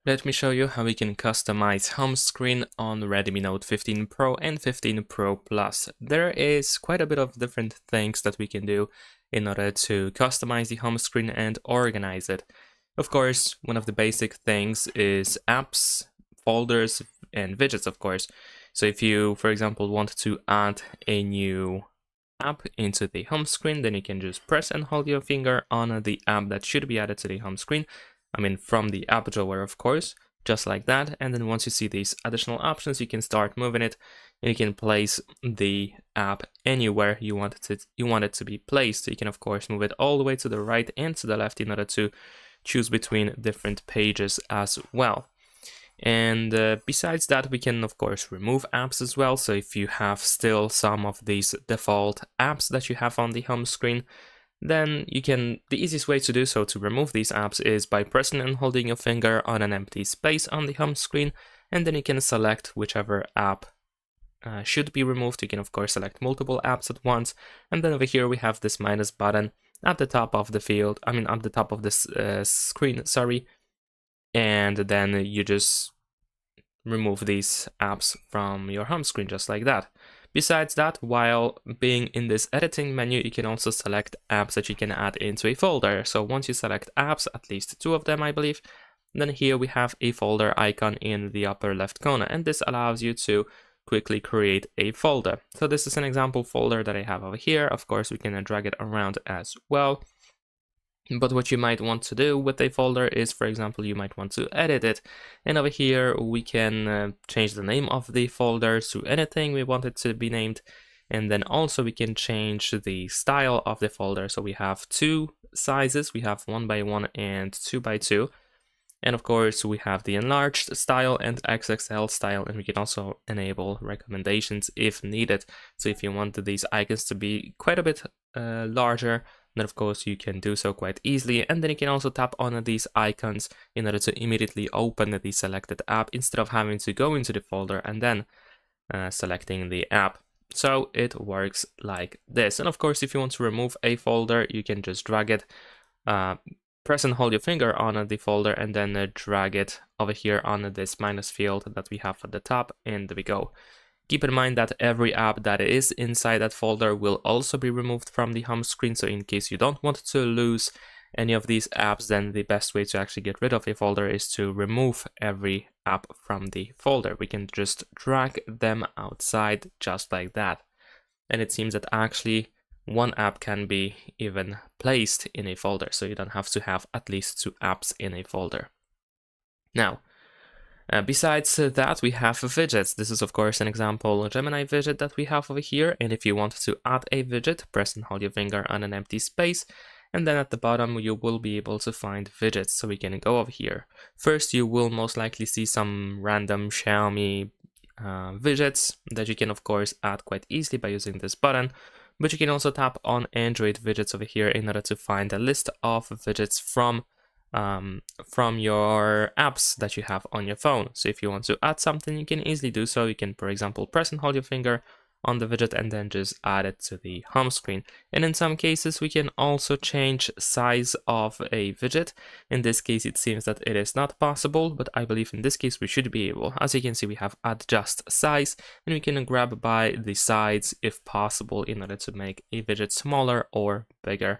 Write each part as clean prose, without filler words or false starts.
Let me show you how we can customize home screen on Redmi Note 15 Pro and 15 Pro Plus. There is quite a bit of different things that we can do in order to customize the home screen and organize it. Of course, one of the basic things is apps, folders, and widgets, of course. So if you, for example, want to add a new app into the home screen, then you can just press and hold your finger on the app that should be added to the home screen. From the app drawer, of course, just like that. And then once you see these additional options, you can start moving it, and you can place the app anywhere you want it to be placed. You can, of course, move it all the way to the right and to the left in order to choose between different pages as well. And besides that, we can, of course, remove apps as well. So if you have still some of these default apps that you have on the home screen, then the easiest way to do so to remove these apps is by pressing and holding your finger on an empty space on the home screen, and then you can select whichever app should be removed. You can, of course, select multiple apps at once, and then over here we have this minus button at the top of the field, at the top of this screen, sorry, and then you just remove these apps from your home screen just like that. Besides that, while being in this editing menu, you can also select apps that you can add into a folder. So once you select apps, at least 2 of them, I believe, then here we have a folder icon in the upper left corner, and this allows you to quickly create a folder. So this is an example folder that I have over here. Of course, we can drag it around as well. But what you might want to do with a folder is, for example, you might want to edit it. And over here, we can change the name of the folder to anything we want it to be named. And then also we can change the style of the folder. So we have 2 sizes. We have 1x1 and 2x2. And of course, we have the enlarged style and XXL style, and we can also enable recommendations if needed. So if you want these icons to be quite a bit larger, then of course you can do so quite easily. And then you can also tap on these icons in order to immediately open the selected app instead of having to go into the folder and then selecting the app. So it works like this. And of course, if you want to remove a folder, you can just drag it, press and hold your finger on the folder, and then drag it over here on this minus field that we have at the top, and there we go. Keep in mind that every app that is inside that folder will also be removed from the home screen, so in case you don't want to lose any of these apps, then the best way to actually get rid of a folder is to remove every app from the folder. We can just drag them outside just like that. And it seems that actually one app can be even placed in a folder, so you don't have to have at least 2 apps in a folder. Now, besides that, we have widgets. This is, of course, an example Gemini widget that we have over here. And if you want to add a widget, press and hold your finger on an empty space. And then at the bottom, you will be able to find widgets. So we can go over here. First, you will most likely see some random Xiaomi widgets that you can, of course, add quite easily by using this button. But you can also tap on Android widgets over here in order to find a list of widgets from your apps that you have on your phone. So if you want to add something, you can easily do so. You can, for example, press and hold your finger on the widget and then just add it to the home screen. And in some cases, we can also change size of a widget. In this case, it seems that it is not possible, but I believe in this case we should be able. As you can see, we have adjust size, and we can grab by the sides if possible in order to make a widget smaller or bigger.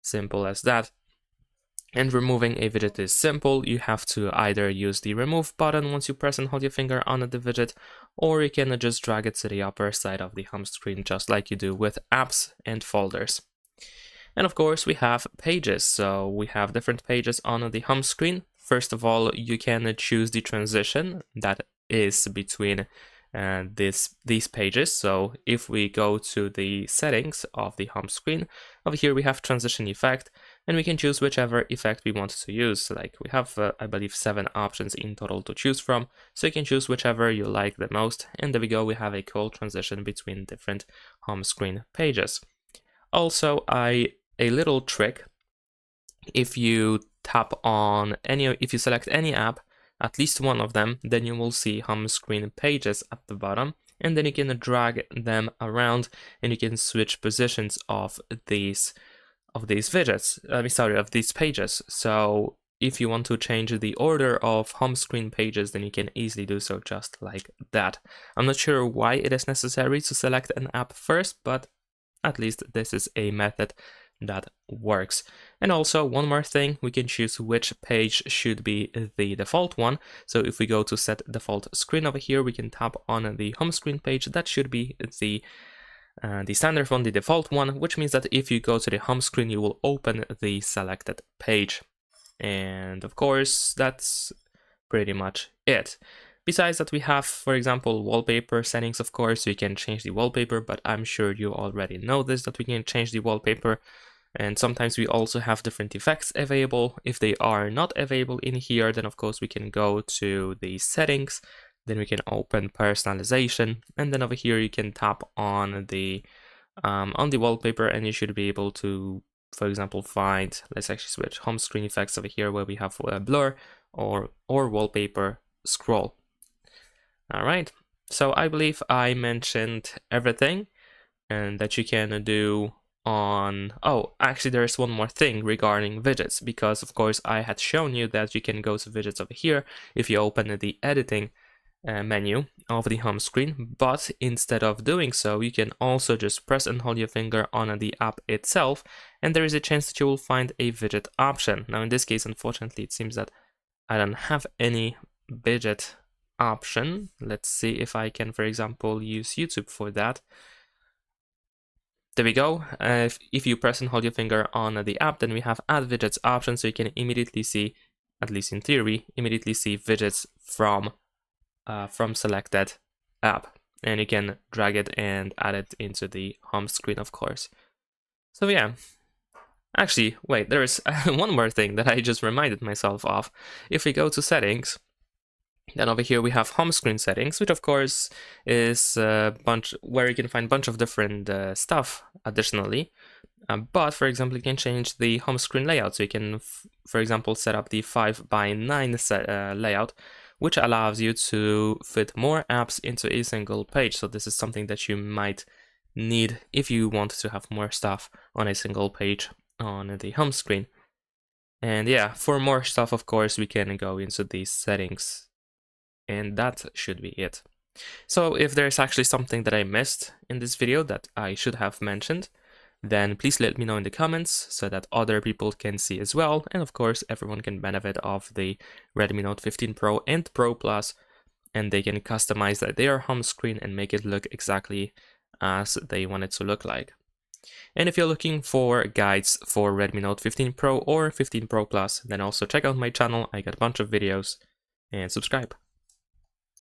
Simple as that. And removing a widget is simple. You have to either use the remove button once you press and hold your finger on the widget, or you can just drag it to the upper side of the home screen, just like you do with apps and folders. And of course, we have pages. So we have different pages on the home screen. First of all, you can choose the transition that is between these pages. So if we go to the settings of the home screen, over here we have transition effect, and we can choose whichever effect we want to use. Like we have, I believe, 7 options in total to choose from. So you can choose whichever you like the most. And there we go, we have a cool transition between different home screen pages. Also, a little trick, if you if you select any app, at least one of them, then you will see home screen pages at the bottom, and then you can drag them around and you can switch positions of these widgets, of these pages. So if you want to change the order of home screen pages, then you can easily do so just like that. I'm not sure why it is necessary to select an app first, but at least this is a method that works. And also one more thing, we can choose which page should be the default one. So if we go to set default screen over here, we can tap on the home screen page. That should be the standard one, the default one, which means that if you go to the home screen, you will open the selected page. And of course, that's pretty much it. Besides that, we have, for example, wallpaper settings. Of course, we can change the wallpaper, but I'm sure you already know this, that we can change the wallpaper. And sometimes we also have different effects available. If they are not available in here, then of course we can go to the settings, then we can open personalization, and then over here you can tap on the wallpaper, and you should be able to, for example, find, let's actually switch home screen effects over here where we have blur or wallpaper scroll. All right, so I believe I mentioned everything and that you can do on, oh, actually there's one more thing regarding widgets, because of course I had shown you that you can go to widgets over here if you open the editing menu of the home screen, but instead of doing so, you can also just press and hold your finger on the app itself, and there is a chance that you will find a widget option. Now in this case, unfortunately, it seems that I don't have any widget option. Let's see if I can, for example, use YouTube for that. There we go. If you press and hold your finger on the app, then we have add widgets option, so you can immediately see, at least in theory, immediately see widgets from selected app, and you can drag it and add it into the home screen, of course. So yeah, actually, wait, there is one more thing that I just reminded myself of. If we go to settings, then over here we have home screen settings, which of course is a bunch where you can find a bunch of different stuff additionally. But for example, you can change the home screen layout. So you can, for example, set up the 5:9 layout, which allows you to fit more apps into a single page. So this is something that you might need if you want to have more stuff on a single page on the home screen. And yeah, for more stuff, of course, we can go into these settings. And that should be it. So if there's actually something that I missed in this video that I should have mentioned, then please let me know in the comments so that other people can see as well. And of course, everyone can benefit of the Redmi Note 15 Pro and Pro Plus, and they can customize their home screen and make it look exactly as they want it to look like. And if you're looking for guides for Redmi Note 15 Pro or 15 Pro Plus, then also check out my channel. I got a bunch of videos, and subscribe.